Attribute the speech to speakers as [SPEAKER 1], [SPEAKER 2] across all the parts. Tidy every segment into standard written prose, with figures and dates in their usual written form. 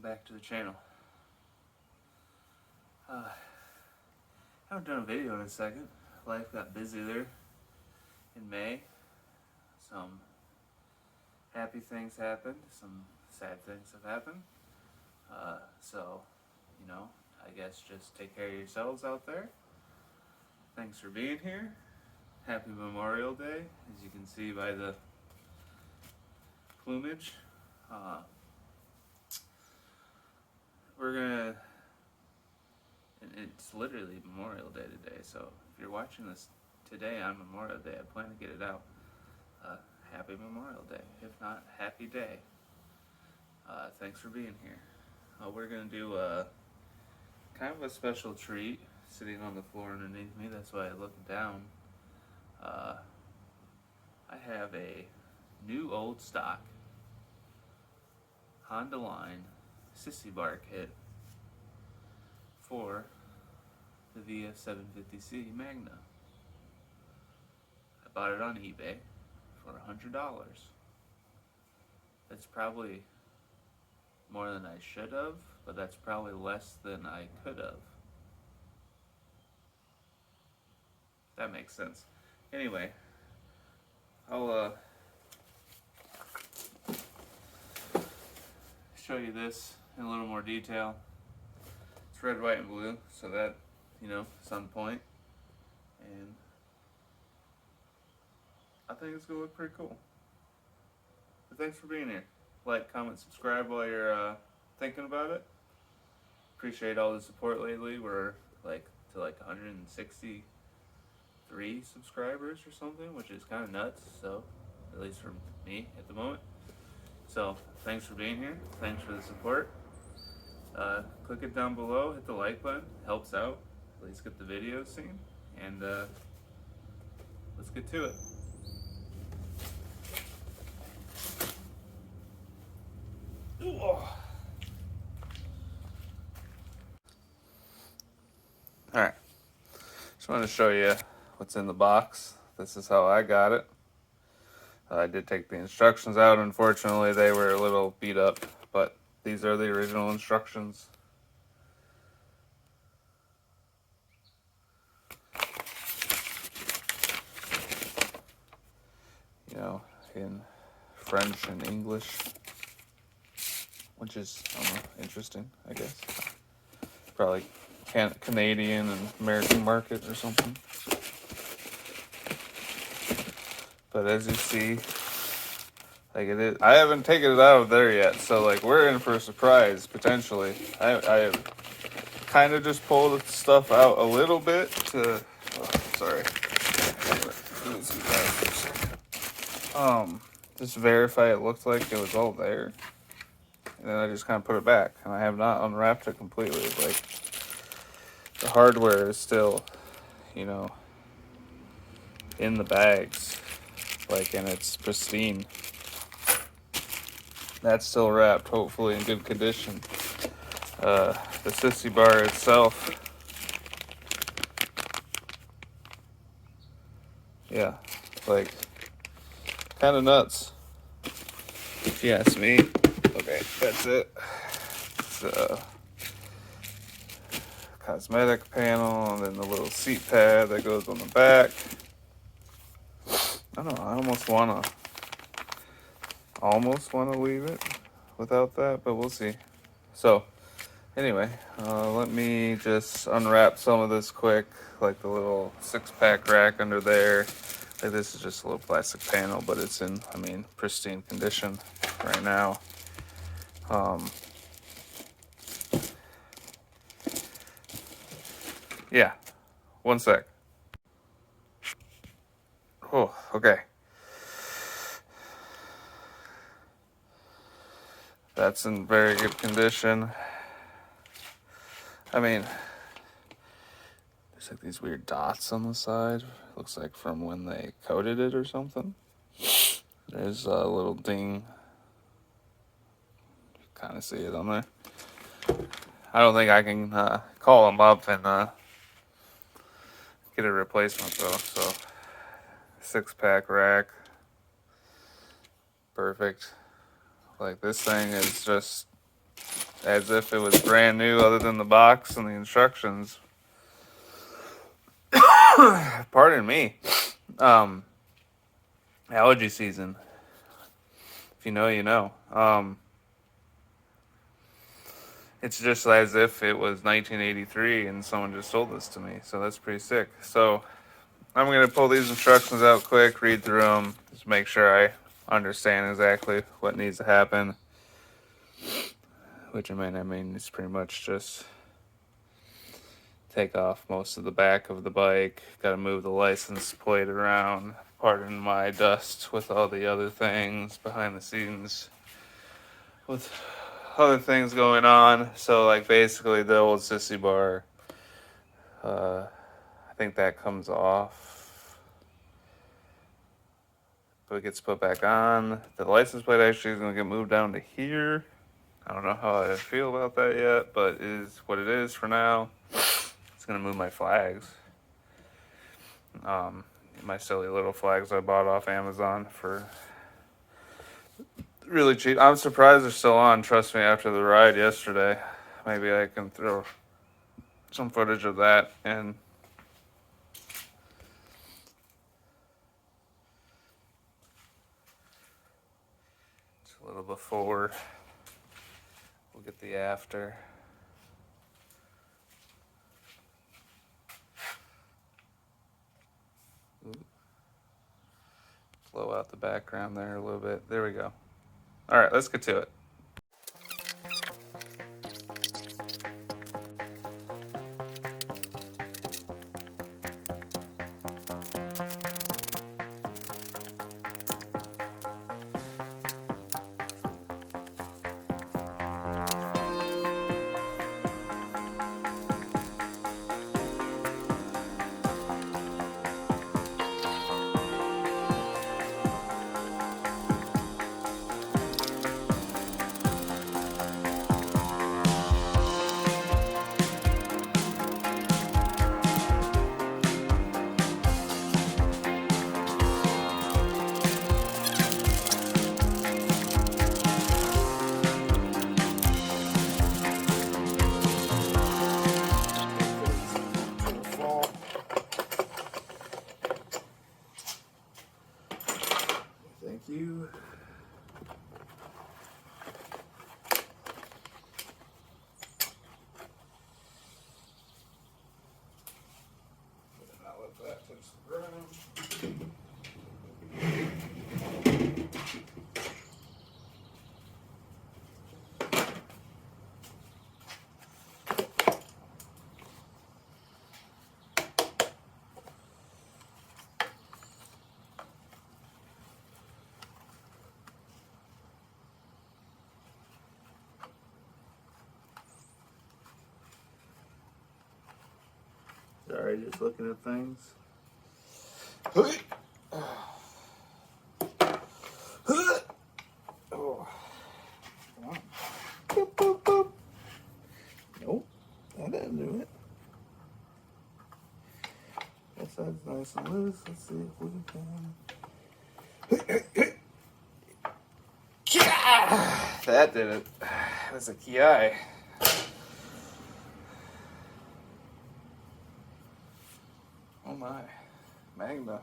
[SPEAKER 1] back to the channel. Haven't done a video in a second. Life got busy there in May. Some happy things happened, some sad things have happened. So, I guess just take care of yourselves out there. Thanks for being here. Happy Memorial Day, as you can see by the plumage. It's literally Memorial Day today, so if you're watching this today on Memorial Day, I plan to get it out. Happy Memorial Day. If not, happy day. Thanks for being here. We're going to do kind of a special treat sitting on the floor underneath me. That's why I look down. I have a new old stock Hondaline Sissy bar kit for the V45C Magna. I bought it on eBay for $100. That's probably more than I should have, but that's probably less than I could have. That makes sense. Anyway, I'll show you this in a little more detail. It's red, white, and blue, so that, it's on point. And I think it's gonna look pretty cool. But thanks for being here. Like, comment, subscribe while you're thinking about it. Appreciate all the support lately. We're to 163 subscribers or something, which is kind of nuts. So, at least for me at the moment. So, thanks for being here. Thanks for the support. Click it down below. Hit the like button. Helps out. At least get the videos seen. And let's get to it. Alright, just want to show you what's in the box. This is how I got it. I did take the instructions out. Unfortunately, they were a little beat up, but these are the original instructions. In French and English, which is, interesting, I guess. Probably Canadian and American market or something. But as you see, it is. I haven't taken it out of there yet, so we're in for a surprise potentially. I have kind of just pulled stuff out a little bit to. Sorry. Just verify it looked like it was all there, and then I just kind of put it back, and I have not unwrapped it completely. The hardware is still, in the bags, and it's pristine. That's still wrapped, hopefully in good condition. The Sissy bar itself, yeah, kind of nuts, if you ask me. Okay, that's it. It's a cosmetic panel, and then the little seat pad that goes on the back. I don't know, I almost want to leave it without that, but we'll see. So, anyway, let me just unwrap some of this quick, the little 6-pack rack under there. This is just a little plastic panel, but it's in, pristine condition right now. Yeah, one sec. Oh, okay. That's in very good condition. There's these weird dots on the side. Looks like from when they coated it or something. There's a little ding. You kind of see it on there. I don't think I can call them up and get a replacement though. So 6-pack rack. Perfect. This thing is just as if it was brand new other than the box and the instructions. Pardon me. Allergy season. If you know, you know. It's just as if it was 1983 and someone just sold this to me. So that's pretty sick. So I'm going to pull these instructions out quick, read through them, just make sure I understand exactly what needs to happen. Which I mean, it's pretty much just take off most of the back of the bike. Got to move the license plate around. Pardon my dust with all the other things behind the scenes. With other things going on. So like basically the old Sissy bar. I think that comes off. But it gets put back on. The license plate actually is going to get moved down to here. I don't know how I feel about that yet, but it is what it is for now. It's going to move my flags. My silly little flags I bought off Amazon for really cheap. I'm surprised they're still on. Trust me, after the ride yesterday, maybe I can throw some footage of that and it's a little before. We'll get the after. Blow out the background there a little bit. There we go. All right, let's get to it. Thank you. Not let that touch the ground. Sorry, just looking at things. Oh. Boop, boop, boop. Nope, that didn't do it. That side's nice and loose. Let's see if we can. That did it. That's a key eye. Oh my, Magna.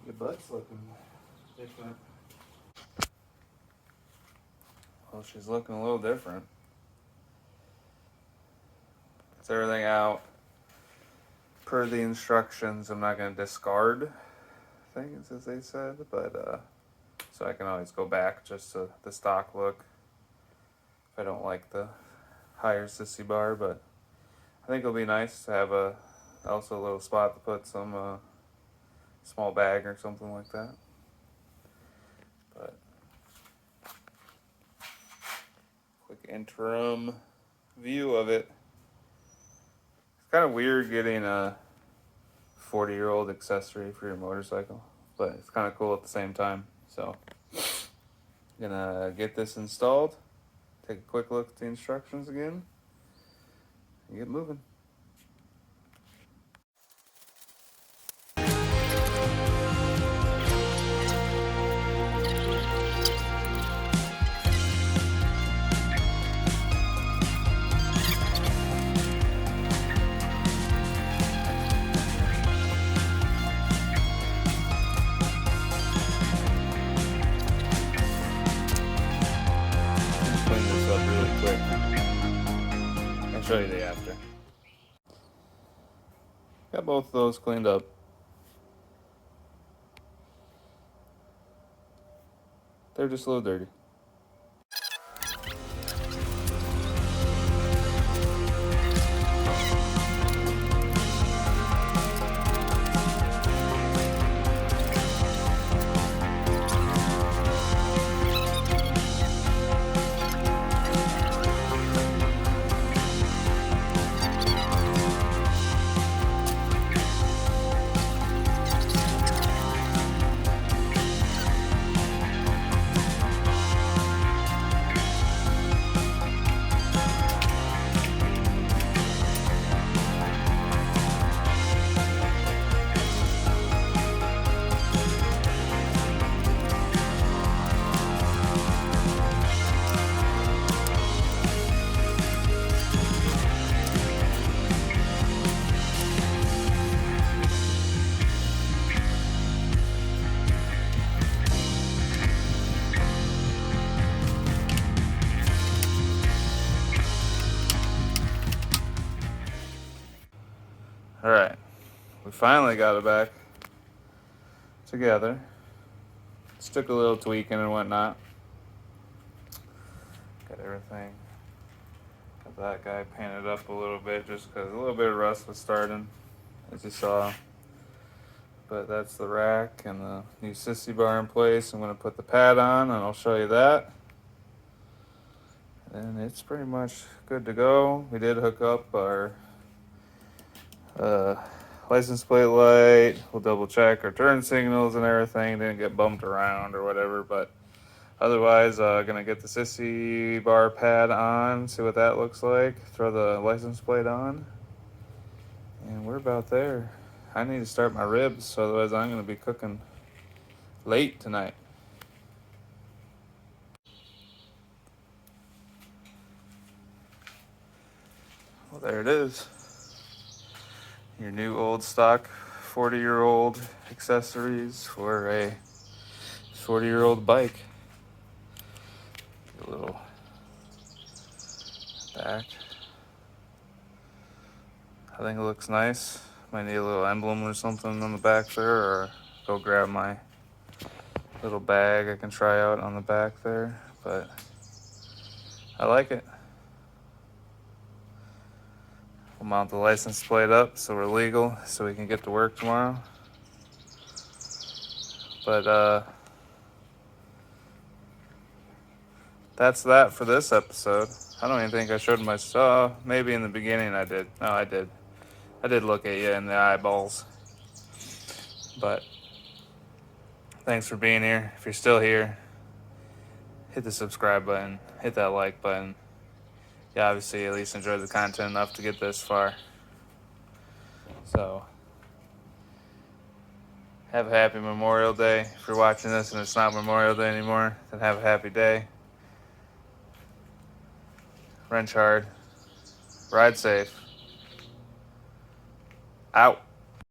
[SPEAKER 1] Your butt's looking different. Well, she's looking a little different. It's everything out. Per the instructions, I'm not going to discard things, as they said, but so I can always go back just to the stock look if I don't like the higher Sissy bar, but I think it'll be nice to have also a little spot to put some small bag or something like that. But quick interim view of it. It's kind of weird getting a 40-year-old accessory for your motorcycle, but it's kind of cool at the same time. So I'm gonna get this installed, take a quick look at the instructions again, and get moving. show you the after. Got both of those cleaned up. They're just a little dirty. Alright, we finally got it back together. Just took a little tweaking and whatnot. Got everything. Got that guy painted up a little bit just because a little bit of rust was starting, as you saw. But that's the rack and the new Sissy bar in place. I'm going to put the pad on and I'll show you that. And it's pretty much good to go. We did hook up our license plate light. We'll double check our turn signals and everything. Didn't get bumped around or whatever, but otherwise, gonna get the Sissy bar pad on, see what that looks like. Throw the license plate on, and we're about there. I need to start my ribs, so otherwise I'm gonna be cooking late tonight. Well, there it is. Your new old stock 40-year-old accessories for a 40-year-old bike. A little back. I think it looks nice. Might need a little emblem or something on the back there, or go grab my little bag I can try out on the back there, but I like it. We'll mount the license plate up so we're legal, so we can get to work tomorrow. But that's that for this episode. I don't even think I showed myself. Maybe in the beginning I did. No, I did. I did look at you in the eyeballs. But thanks for being here. If you're still here, hit the subscribe button. Hit that like button. You obviously at least enjoyed the content enough to get this far. So, have a happy Memorial Day. If you're watching this and it's not Memorial Day anymore, then have a happy day. Wrench hard. Ride safe. Out.